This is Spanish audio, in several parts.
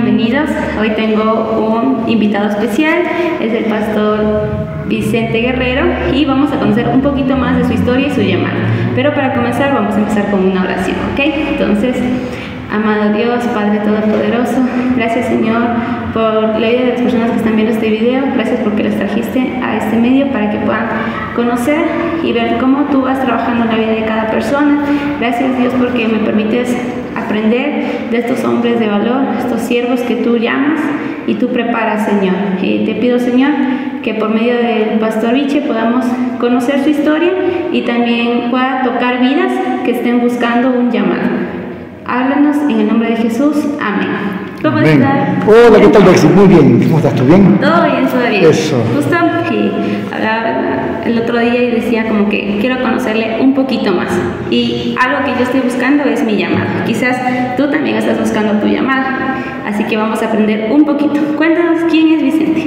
bienvenidos. Hoy tengo un invitado especial, es el pastor Vicente Guerrero, y vamos a conocer un poquito más de su historia y su llamado. Pero para comenzar vamos a empezar con una oración, ¿ok? Entonces, amado Dios, Padre Todopoderoso, gracias Señor por la vida de las personas que están viendo este video, gracias porque las trajiste a este medio para que puedan conocer y ver cómo tú vas trabajando en la vida de cada persona. Gracias Dios porque me permites aprender de estos hombres de valor, estos siervos que tú llamas y tú preparas, Señor. Te pido, Señor, que por medio del pastor Viche podamos conocer su historia y también pueda tocar vidas que estén buscando un llamado. Háblanos en el nombre de Jesús. Amén. ¿Cómo estás? Hola, ¿qué tal, Bexi? Muy bien. ¿Cómo estás? ¿Tú bien? Todo bien, todo bien. Eso. Justo que hablaba el otro día y decía como que quiero conocerle un poquito más. Y algo que yo estoy buscando es mi llamado. Quizás tú también estás buscando tu llamado. Así que vamos a aprender un poquito. Cuéntanos, ¿quién es Vicente?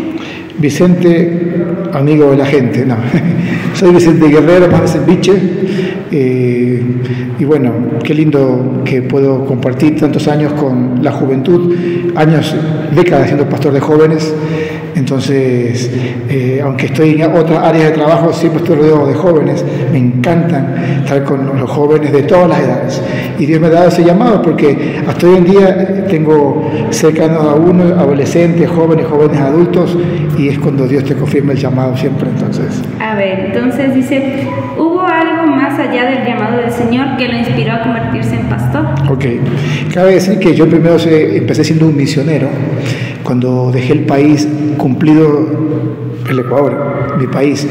Vicente, amigo de la gente, no. Soy Vicente Guerrero, más veces Viche. Y bueno, qué lindo que puedo compartir tantos años con la juventud, décadas siendo pastor de jóvenes. Entonces, aunque estoy en otras áreas de trabajo, siempre estoy rodeado de jóvenes. Me encantan estar con los jóvenes de todas las edades. Y Dios me ha dado ese llamado porque hasta hoy en día tengo cercanos a uno, adolescentes, jóvenes adultos, y es cuando Dios te confirma el llamado siempre. Entonces, a ver, entonces dice, ¿hubo algo más allá del llamado del Señor que lo inspiró a convertirse en pastor? Ok, cabe decir que yo primero empecé siendo un misionero. Cuando dejé el país cumplido, el Ecuador, mi país,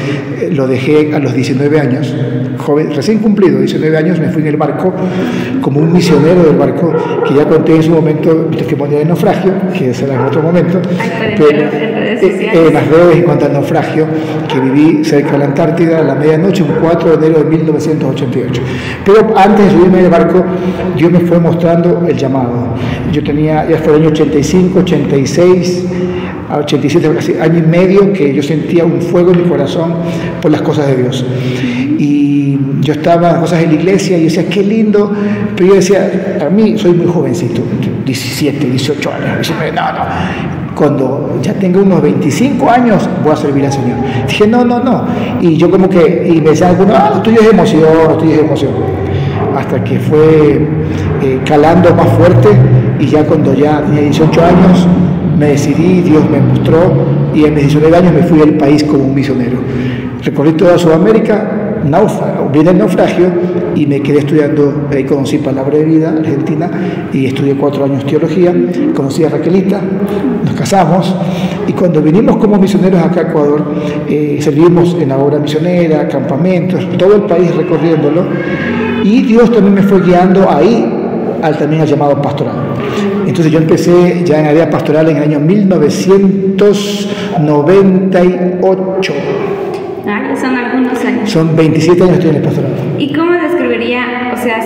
lo dejé a los 19 años, joven, recién cumplido, 19 años, me fui en el barco como un misionero del barco, que ya conté en su momento mi testimonio de naufragio, que será en otro momento, pero en las redes en cuanto al naufragio, que viví cerca de la Antártida a la medianoche, un 4 de enero de 1988. Pero antes de subirme del barco, Dios me fue mostrando el llamado. Yo tenía, ya fue el año 85, 86, a 87, casi año y medio, que yo sentía un fuego en mi corazón por las cosas de Dios. Y yo estaba en cosas en la iglesia y decía, qué lindo, pero yo decía, a mí soy muy jovencito, 17, 18 años. Y decía, no, cuando ya tengo unos 25 años voy a servir al Señor. Dije, no. Y yo como que, y me decían algunos, lo tuyo es emoción. Hasta que fue calando más fuerte, y ya cuando ya tenía 18 años, me decidí, Dios me mostró, y en mis 19 años me fui del país como un misionero. Recorrí toda Sudamérica, vine el naufragio, y me quedé estudiando, ahí conocí Palabra de Vida, Argentina, y estudié 4 años teología, conocí a Raquelita, nos casamos, y cuando vinimos como misioneros acá a Ecuador, servimos en la obra misionera, campamentos, todo el país recorriéndolo, y Dios también me fue guiando ahí, también al llamado pastoral. Entonces yo empecé ya en la área pastoral en el año 1998. Son algunos años. Son 27 años estoy en el pastoral. ¿Y cómo describiría,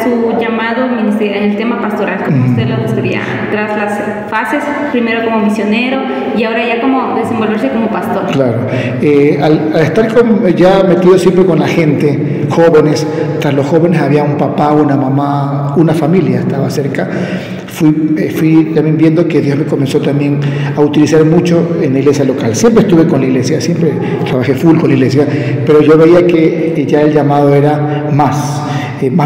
su llamado ministerial en el tema pastoral? ¿Cómo usted lo describiría? Tras las fases, primero como misionero y ahora ya como desenvolverse como pastor. Claro. Al estar ya metido siempre con la gente, jóvenes, tras los jóvenes había un papá, una mamá, una familia estaba cerca. Fui también viendo que Dios me comenzó también a utilizar mucho en la iglesia local. Siempre estuve con la iglesia, siempre trabajé full con la iglesia, pero yo veía que ya el llamado era más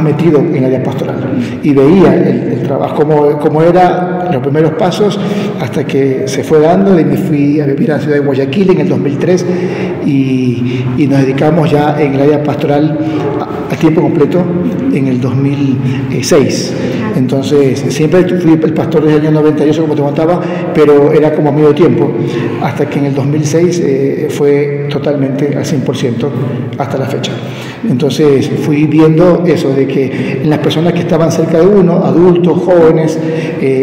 metido en la área pastoral, y veía el trabajo, como era los primeros pasos, hasta que se fue dando, y me fui a vivir a la ciudad de Guayaquil en el 2003, y nos dedicamos ya en el área pastoral a tiempo completo en el 2006. Entonces, siempre fui el pastor desde el año 98, como te contaba, pero era como a medio tiempo, hasta que en el 2006 fue totalmente al 100% hasta la fecha. Entonces, fui viendo eso de que en las personas que estaban cerca de uno, adultos, jóvenes,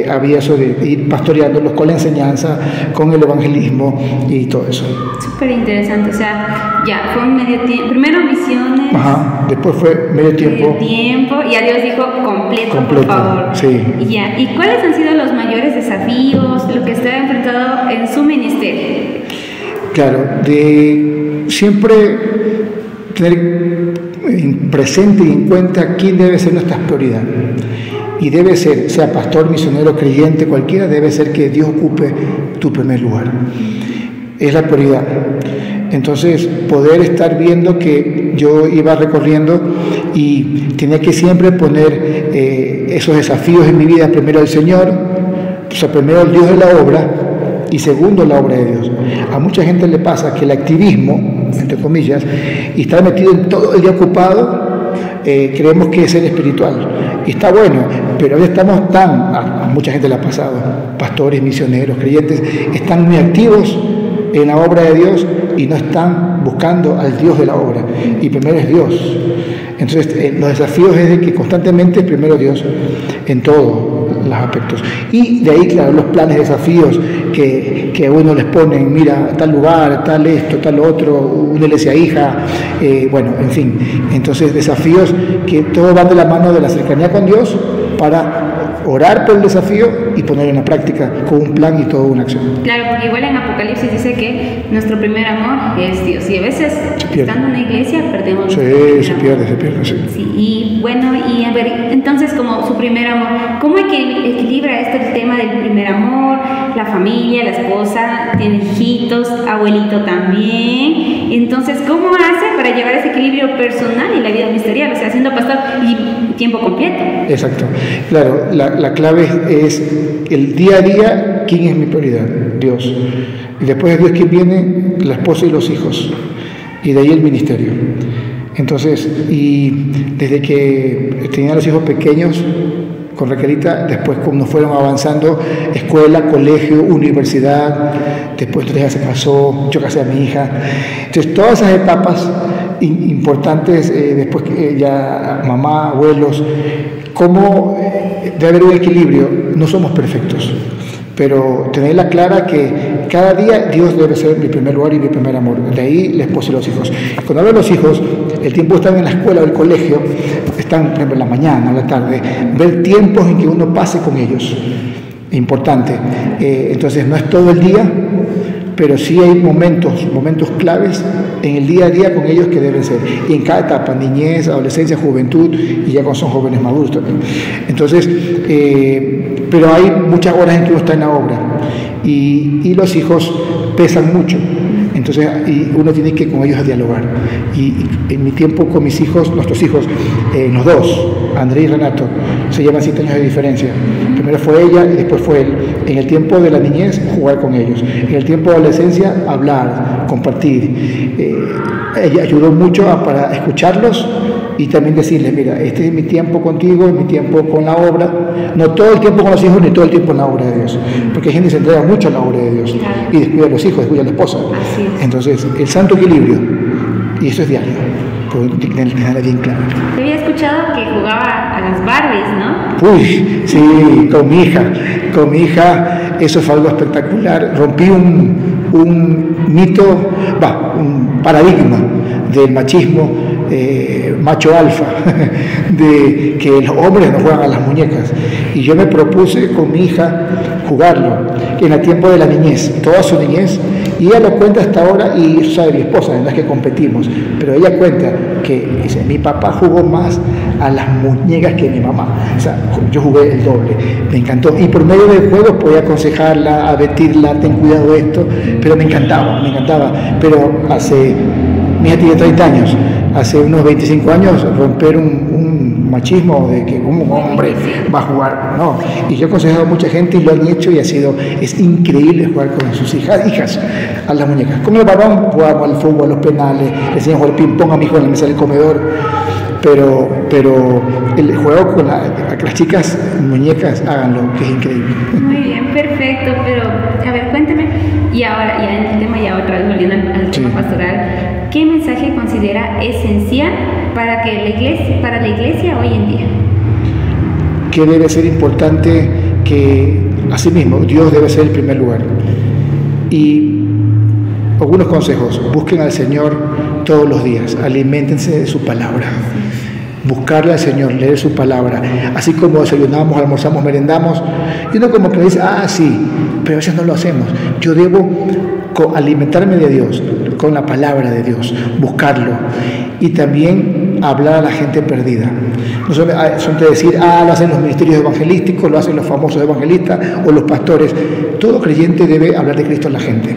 había eso de ir pastoreándolos con la enseñanza, con el evangelismo y todo eso. Súper interesante, ya fue un medio tiempo, primero misiones. Ajá, después fue medio tiempo. Y a Dios dijo completo, por favor. Sí. ¿Y cuáles han sido los mayores desafíos, lo que usted ha enfrentado en su ministerio? Claro, de siempre tener presente y en cuenta quién debe ser nuestra prioridad. y debe ser, sea pastor, misionero, creyente, cualquiera, debe ser que Dios ocupe tu primer lugar. Es la prioridad. Entonces, poder estar viendo que yo iba recorriendo y tenía que siempre poner esos desafíos en mi vida, primero el Señor, o sea, primero el Dios de la obra y segundo la obra de Dios. A mucha gente le pasa que el activismo, entre comillas, y estar metido en todo el día ocupado, creemos que es ser espiritual. Y está bueno, pero ahora estamos a mucha gente le ha pasado, pastores, misioneros, creyentes, están muy activos en la obra de Dios y no están buscando al Dios de la obra, y primero es Dios. Entonces los desafíos es de que constantemente es primero Dios en todos los aspectos, y de ahí claro los planes, desafíos que a uno les ponen, mira, tal lugar, tal esto, tal otro, una iglesia hija, bueno, en fin. Entonces desafíos que todo van de la mano de la cercanía con Dios para orar por el desafío y ponerlo en la práctica con un plan y toda una acción. Claro, porque igual en Apocalipsis dice que nuestro primer amor es Dios, y a veces estando en una iglesia perdemos. Sí, se pierde, sí. Sí, y bueno, y a ver, entonces como su primer amor, ¿cómo equilibra el tema del primer amor, la familia, la esposa, tiene hijitos, abuelito también? Entonces, ¿cómo hace para llevar ese equilibrio personal y la vida ministerial? O sea, siendo pastor y tiempo completo. Exacto. Claro, la clave es el día a día, ¿quién es mi prioridad? Dios. Y después de Dios, ¿quién viene? La esposa y los hijos. Y de ahí el ministerio. Entonces, y desde que tenía los hijos pequeños, con Raquelita, después como fueron avanzando, escuela, colegio, universidad, después ella se casó, yo casé a mi hija. Entonces todas esas etapas importantes, después que ya mamá, abuelos, cómo debe haber un equilibrio. No somos perfectos, pero tenerla clara que cada día Dios debe ser mi primer lugar y mi primer amor. De ahí la esposa y los hijos. Cuando hablo de los hijos, el tiempo están en la escuela o el colegio, están por ejemplo en la mañana o la tarde, ver tiempos en que uno pase con ellos, importante. Entonces no es todo el día, pero sí hay momentos claves en el día a día con ellos que deben ser, y en cada etapa, niñez, adolescencia, juventud, y ya cuando son jóvenes maduros también. Entonces, pero hay muchas horas en que uno está en la obra, y los hijos pesan mucho. Entonces uno tiene que con ellos dialogar. Y en mi tiempo con mis hijos, nuestros hijos, los dos, Andrés y Renato, se llevan 7 años de diferencia. Primero fue ella y después fue él. En el tiempo de la niñez, jugar con ellos. En el tiempo de la adolescencia, hablar, compartir. Ella ayudó mucho para escucharlos y también decirles, mira, este es mi tiempo contigo, es mi tiempo con la obra. No todo el tiempo con los hijos, ni todo el tiempo en la obra de Dios. Porque hay gente que se entrega mucho a la obra de Dios y descuida a los hijos, descuida a la esposa. Entonces, el santo equilibrio, y eso es diario, pero tiene que tenerla bien clara. Te había escuchado que jugaba a las Barbies, ¿no? Uy, sí, con mi hija, eso fue algo espectacular. Rompí un mito, un paradigma del machismo macho alfa, de que los hombres no juegan a las muñecas. Y yo me propuse con mi hija jugarlo en el tiempo de la niñez, toda su niñez, y ella lo cuenta hasta ahora, y eso sabe mi esposa, en las que competimos, pero ella cuenta que dice, mi papá jugó más a las muñecas que mi mamá. O sea, yo jugué el doble, me encantó, y por medio del juego podía aconsejarla, advertirla, ten cuidado de esto, pero me encantaba, pero mi hija tiene 30 años, hace unos 25 años romper un machismo de que un hombre va a jugar, no. Y yo he aconsejado a mucha gente y lo han hecho, y es increíble jugar con sus hijas a las muñecas. Con el varón jugamos al fútbol, a los penales, le enseño a jugar ping pong a mi hijo en la mesa del comedor, pero el juego con las chicas muñecas, háganlo, que es increíble. Muy bien, perfecto, pero a ver, cuéntame, y ahora ya en el tema, ya otra vez volviendo al tema pastoral, ¿qué mensaje considera esencial para la iglesia hoy en día? Que debe ser importante, que asimismo Dios debe ser el primer lugar. Y algunos consejos: busquen al Señor todos los días, aliméntense de su palabra, buscarle al Señor, leer su palabra, así como desayunamos, almorzamos, merendamos, y uno como que dice, sí, pero a veces no lo hacemos. Yo debo alimentarme de Dios, con la palabra de Dios, buscarlo, y también hablar a la gente perdida. No son de decir, lo hacen los ministerios evangelísticos, lo hacen los famosos evangelistas o los pastores. Todo creyente debe hablar de Cristo a la gente.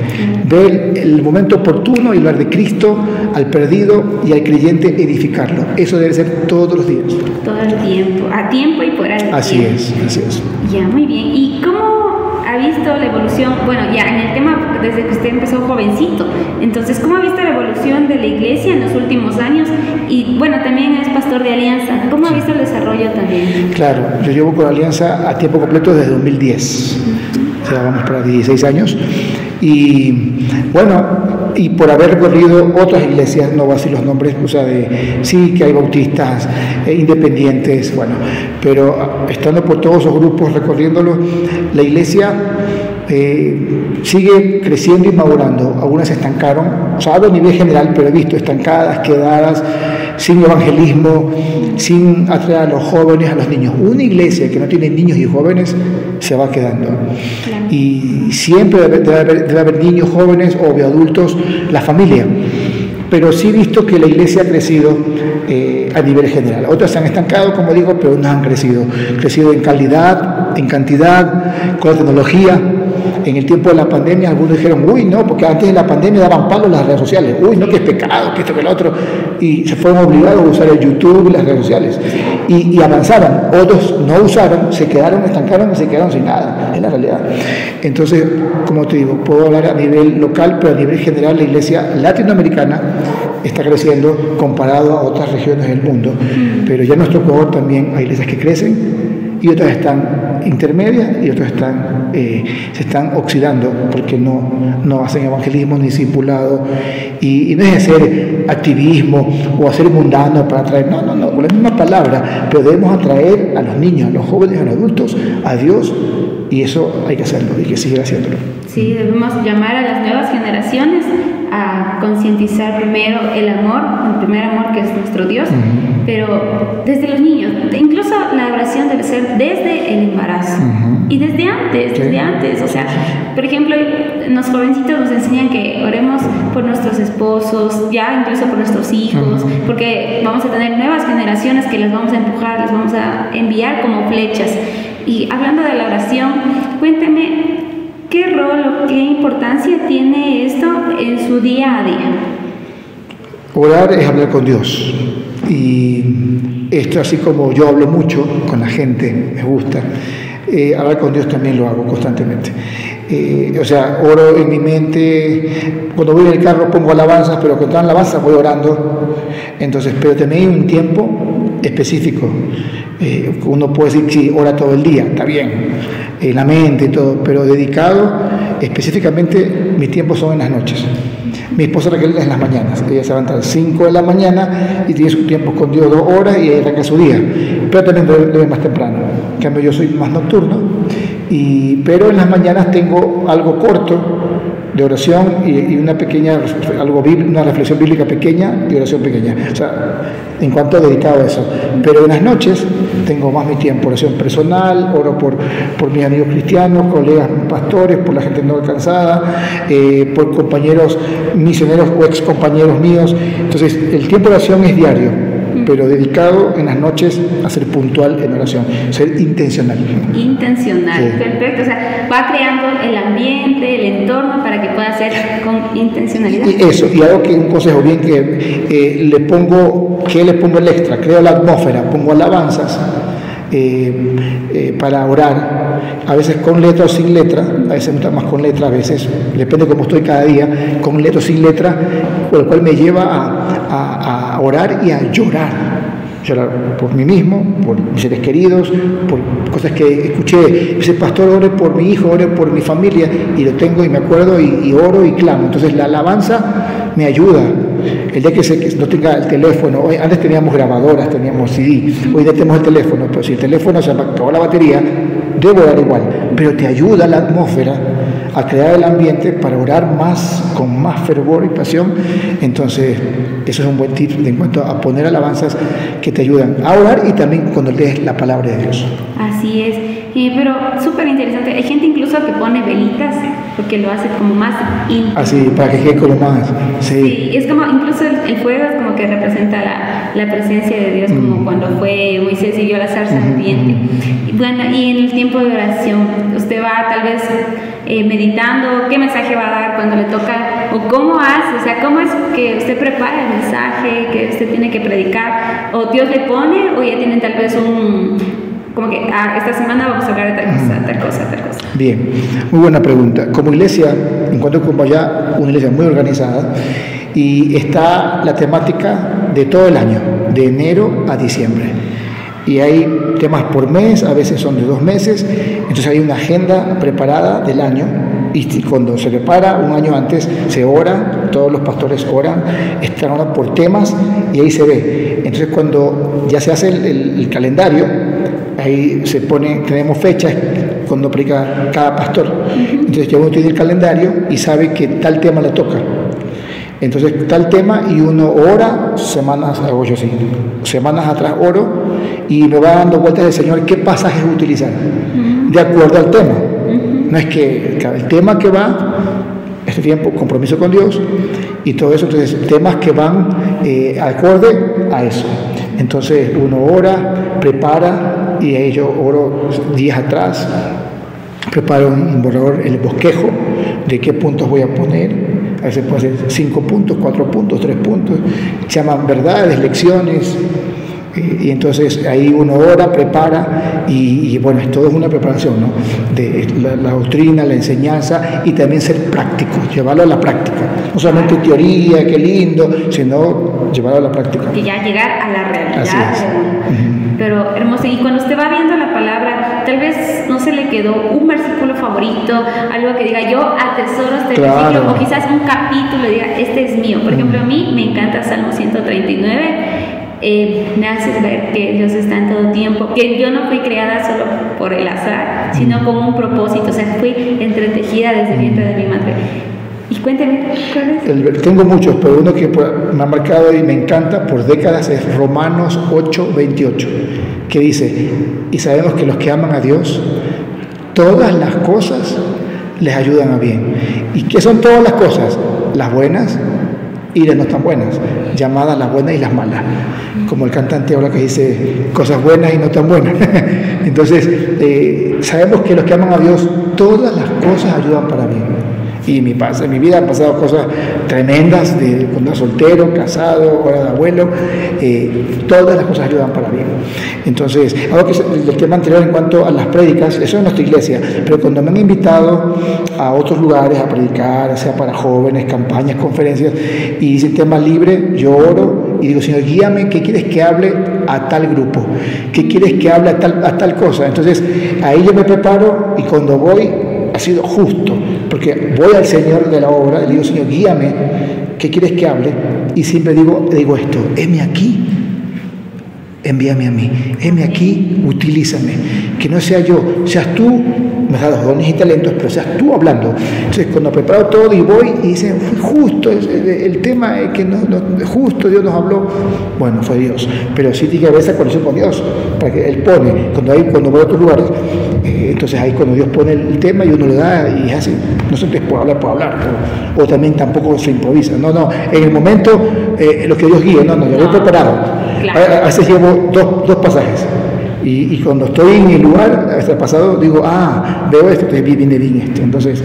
Ver el momento oportuno y hablar de Cristo al perdido y al creyente edificarlo. Eso debe ser todos los días. Todo el tiempo, a tiempo y fuera de tiempo. Así es. Ya, muy bien. ¿Y cómo ha visto la evolución? Bueno, ya en el tema, desde que usted empezó jovencito, entonces, ¿cómo ha visto la evolución de la iglesia en los últimos años? Y bueno, también es pastor de Alianza. ¿Cómo ha visto el desarrollo también? Claro, yo llevo con Alianza a tiempo completo desde 2010. O sea, vamos para 16 años. Y bueno, y por haber recorrido otras iglesias, no voy a decir los nombres, o sea, sí que hay bautistas, independientes, bueno, pero estando por todos esos grupos, recorriéndolo, la iglesia sigue creciendo y madurando. Algunas se estancaron, o sea, hablo a nivel general, pero he visto estancadas, quedadas, sin evangelismo, sin atraer a los jóvenes, a los niños. Una iglesia que no tiene niños y jóvenes se va quedando. Y siempre debe haber niños, jóvenes o adultos, la familia. Pero sí he visto que la iglesia ha crecido a nivel general. Otras se han estancado, como digo, pero unas han crecido en calidad, en cantidad, con la tecnología. En el tiempo de la pandemia algunos dijeron, uy, no, porque antes de la pandemia daban palos las redes sociales, uy, no, que es pecado, que esto, que lo otro, y se fueron obligados a usar el YouTube y las redes sociales, y avanzaron. Otros no usaron, se quedaron, estancaron y se quedaron sin nada, es la realidad. Entonces, como te digo, puedo hablar a nivel local, pero a nivel general la iglesia latinoamericana está creciendo comparado a otras regiones del mundo, pero ya en nuestro Ecuador también hay iglesias que crecen, y otras están intermedias y otras se están oxidando porque no hacen evangelismo ni discipulado, y no es hacer activismo o hacer mundano para atraer, no, con la misma palabra, pero debemos atraer a los niños, a los jóvenes, a los adultos, a Dios, y eso hay que hacerlo y que seguir haciéndolo. Sí, debemos llamar a las nuevas generaciones a concientizar primero el primer amor que es nuestro Dios, pero desde los niños, incluso la oración debe ser desde el embarazo y desde antes, o sea, por ejemplo, los jovencitos nos enseñan que oremos por nuestros esposos, ya incluso por nuestros hijos, porque vamos a tener nuevas generaciones que las vamos a empujar, las vamos a enviar como flechas. Y hablando de la oración, cuénteme, ¿qué rol o qué importancia tiene esto en su día a día? Orar es hablar con Dios. Y esto, así como yo hablo mucho con la gente, me gusta, hablar con Dios también lo hago constantemente. O sea, oro en mi mente, cuando voy en el carro pongo alabanzas, pero cuando en alabanzas voy orando. Entonces, pero tenéis un tiempo específico. Uno puede decir que sí, ora todo el día, está bien, la mente y todo, pero dedicado específicamente, mis tiempos son en las noches. Mi esposa Raquel es en las mañanas, ella se levanta a las 5 de la mañana y tiene sus tiempos con Dios 2 horas y ahí arranca su día, pero también debe más temprano. En cambio yo soy más nocturno, pero en las mañanas tengo algo corto de oración y una pequeña, una reflexión bíblica pequeña y oración pequeña, o sea, en cuanto dedicado a eso. Pero en las noches tengo más mi tiempo, oración personal, oro por mis amigos cristianos, colegas pastores, por la gente no alcanzada, por compañeros misioneros o ex compañeros míos. Entonces el tiempo de oración es diario, pero dedicado en las noches a ser puntual en oración, ser intencional. Intencional, sí. Perfecto. O sea, va creando el ambiente, el entorno para que pueda ser con intencionalidad. Y eso, y algo que un consejo bien que le pongo el extra, creo la atmósfera, pongo alabanzas para orar, a veces con letra o sin letra, a veces me gusta más con letra, a veces, depende de cómo estoy cada día, con letra o sin letra, por el cual me lleva a orar y a llorar por mí mismo, por mis seres queridos, por cosas que escuché. Dice, pastor, ore por mi hijo, ore por mi familia, y lo tengo y me acuerdo y oro y clamo. Entonces la alabanza me ayuda. El día que no tenga el teléfono, antes teníamos grabadoras, teníamos CD, hoy ya tenemos el teléfono, pero si el teléfono se acabó la batería, debo orar igual, pero te ayuda la atmósfera a crear el ambiente para orar más, con más fervor y pasión. Entonces Eso es un buen tip en cuanto a poner alabanzas que te ayudan a orar y también cuando lees la palabra de Dios. Así es, pero súper interesante. Hay gente incluso que pone velitas porque lo hace como más íntimo. Así, para que quede como más. Sí, es como, incluso el fuego es como que representa la presencia de Dios, como cuando fue Moisés y vio la zarza ardiente. Bueno, y en el tiempo de oración, usted va tal vez meditando, ¿qué mensaje va a dar cuando le toca? ¿O cómo hace? O sea, ¿cómo es que usted prepara el mensaje que usted tiene que predicar? ¿O Dios le pone? ¿O ya tienen tal vez como que esta semana vamos a hablar de tal cosa? Bien, muy buena pregunta. Como iglesia, encuentro como ya una iglesia muy organizada y está la temática de todo el año, de enero a diciembre. Y hay temas por mes, a veces son de 2 meses, entonces hay una agenda preparada del año y cuando se prepara un año antes se ora, todos los pastores oran, están orando por temas y ahí se ve. Entonces cuando ya se hace el calendario, ahí se pone, tenemos fechas cuando predica cada pastor, entonces ya uno tiene el calendario y sabe que tal tema le toca. Entonces tal tema y uno ora semanas atrás oro y me va dando vueltas del Señor qué pasajes utilizar de acuerdo al tema. No es que el tema que va este tiempo, compromiso con Dios y todo eso, entonces temas que van acorde a eso. Entonces uno ora, prepara y ahí yo oro días atrás, preparo un borrador, el bosquejo de qué puntos voy a poner. A veces puede ser 5 puntos, 4 puntos, 3 puntos, se llaman verdades, lecciones, y entonces ahí uno ora, prepara, y bueno, todo es una preparación, ¿no? De la doctrina, la enseñanza, y también ser práctico, llevarlo a la práctica, no solamente teoría, qué lindo, sino llevarlo a la práctica. Que ya llegar a la realidad. Así es. Pero hermoso, y cuando usted va viendo la palabra, tal vez no se le quedó un versículo favorito, algo que diga yo atesoro este versículo, o quizás un capítulo y diga este es mío. Por ejemplo, a mí me encanta Salmo 139. Me hace ver que Dios está en todo tiempo, que yo no fui creada solo por el azar, sino con un propósito, o sea, fui entretejida desde el vientre de mi madre. Y cuénteme, ¿cuál es? Tengo muchos, pero uno que me ha marcado y me encanta por décadas es Romanos 8:28, que dice, y sabemos que los que aman a Dios, todas las cosas les ayudan a bien. ¿Y qué son todas las cosas? Las buenas y las no tan buenas, llamadas las buenas y las malas, como el cantante ahora que dice cosas buenas y no tan buenas. Entonces, sabemos que los que aman a Dios, todas las cosas ayudan para bien. Y en mi vida han pasado cosas tremendas, de cuando era soltero, casado, ahora de abuelo, todas las cosas ayudan para bien. Entonces, algo que el tema anterior en cuanto a las prédicas, eso en nuestra iglesia, pero cuando me han invitado a otros lugares a predicar, sea para jóvenes, campañas, conferencias, y dicen tema libre, yo oro y digo, Señor, guíame, ¿qué quieres que hable a tal grupo? ¿Qué quieres que hable a tal cosa? Entonces, ahí yo me preparo y cuando voy, ha sido justo, porque voy al Señor de la obra y le digo, Señor, guíame, ¿qué quieres que hable? Y siempre digo esto, heme aquí, envíame a mí, heme aquí, utilízame, que no sea yo, seas tú, me das los dones y talentos, pero seas tú hablando. Entonces cuando preparo todo y voy y dicen, fue justo, el tema que justo Dios nos habló, bueno, fue Dios, pero sí tiene que haber esa conexión con Dios, para que Él pone, cuando voy a otros lugares, entonces ahí cuando Dios pone el tema y uno le da y es así, no siempre es por hablar, o también tampoco se improvisa, no, en el momento lo que Dios guíe, yo lo he preparado, claro. A veces llevo dos pasajes, y cuando estoy en el lugar, a veces pasado, digo, veo esto, entonces viene bien esto, entonces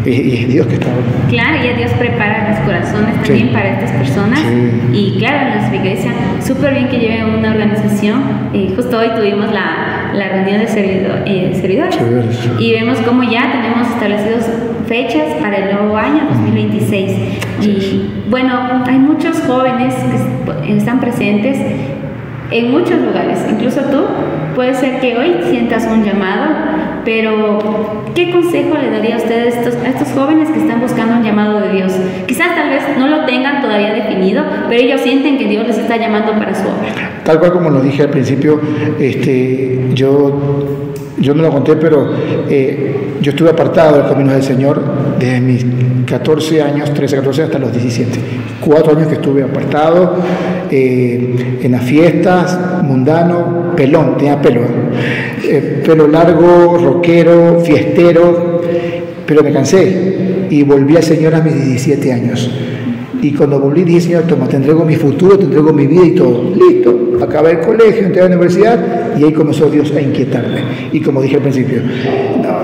es Dios que está hablando. Claro, y Dios prepara los corazones también para estas personas, y claro, en nuestra iglesia, súper bien que lleven una organización, justo hoy tuvimos la reunión de servidores, y vemos cómo ya tenemos establecidos fechas para el nuevo año 2026, y bueno, hay muchos jóvenes que están presentes en muchos lugares, incluso tú, puede ser que hoy sientas un llamado, pero ¿qué consejo le daría a ustedes a estos jóvenes que están buscando un llamado de Dios? Quizás tal vez no lo tengan todavía definido, pero ellos sienten que Dios les está llamando para su obra. Tal cual como lo dije al principio, yo no lo conté, pero yo estuve apartado del camino del Señor desde mis 14 años, 13, 14 hasta los 17. 4 años que estuve apartado, en las fiestas, mundano, pelón, tenía pelo, pelo largo, rockero, fiestero, pero me cansé y volví al Señor a mis 17 años. Y cuando volví dije, Señor, toma, te entrego mi futuro, te entrego mi vida y todo. Listo, acabé el colegio, entré a la universidad y ahí comenzó Dios a inquietarme. Y como dije al principio,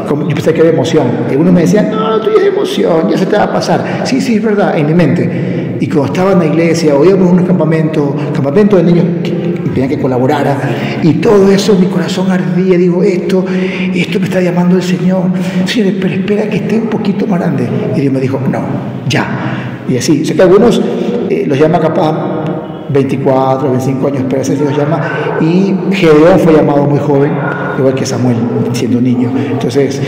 yo pensé que era emoción. Y uno me decía, no, tú ya es emoción, ya se te va a pasar. Sí, es verdad, en mi mente. Y cuando estaba en la iglesia, oíamos unos campamentos de niños que tenían que colaborar, y todo eso, mi corazón ardía, digo, esto me está llamando el Señor. Señor, pero espera que esté un poquito más grande. Y Dios me dijo, no, ya. Y así, sé que algunos los llama capaz 24, 25 años, pero ese Dios llama, y Gedeón fue llamado muy joven, igual que Samuel, siendo niño. Entonces,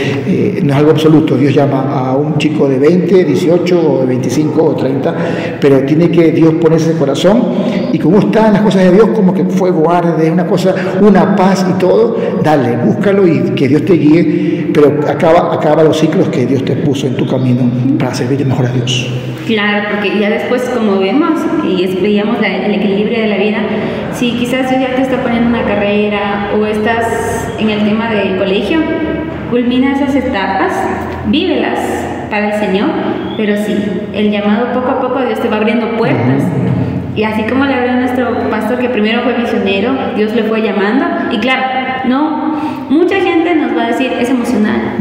no es algo absoluto, Dios llama a un chico de 20, 18, o de 25, o 30, pero tiene que Dios ponerse el corazón, y como está en las cosas de Dios, como que fuego arde, una cosa, una paz y todo, dale, búscalo y que Dios te guíe, pero acaba los ciclos que Dios te puso en tu camino para servirle mejor a Dios. Claro, porque ya después, como vemos y veíamos el equilibrio de la vida, si quizás Dios ya te está poniendo una carrera o estás en el tema del colegio, culmina esas etapas, vívelas para el Señor, pero sí, el llamado poco a poco Dios te va abriendo puertas. Y así como le abrió a nuestro pastor, que primero fue misionero, Dios le fue llamando, y claro, no, mucha gente nos va a decir, es emocional,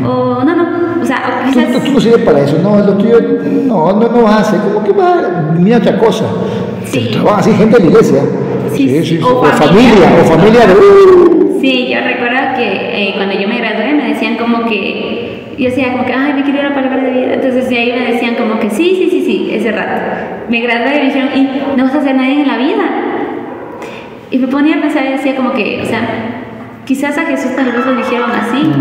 o no, o sea, o quizás... Tú no sirves para eso, no, lo tuyo no hace, como que va, mira otra cosa. Sí. Trabaja así gente de la iglesia. Sí. O familia de... Sí, yo recuerdo que cuando yo me gradué me decían como que, yo decía como que, ay, me quiero ir a la palabra de vida, entonces de ahí me decían como que sí, ese rato. Me gradué y me dijeron, y no vas a hacer nadie en la vida. Y me ponía a pensar y decía como que, o sea, quizás a Jesús tal vez lo dijeron así,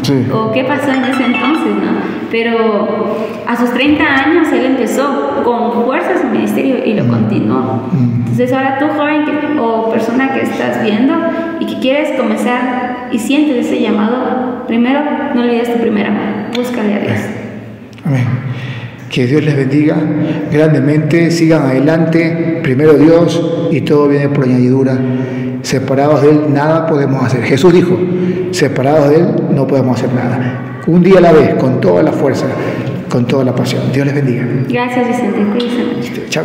sí. O qué pasó en ese entonces, ¿no? Pero a sus 30 años él empezó con fuerza su ministerio y lo continuó. Entonces ahora tú, joven o persona que estás viendo y que quieres comenzar y sientes ese llamado, primero no olvides tu primer amor, búscale a Dios. Amén. Que Dios les bendiga grandemente, sigan adelante, primero Dios y todo viene por añadidura. Separados de Él nada podemos hacer. Jesús dijo, separados de Él no podemos hacer nada. Un día a la vez, con toda la fuerza, con toda la pasión. Dios les bendiga. Gracias, Vicente. Cuídense mucho. Chao.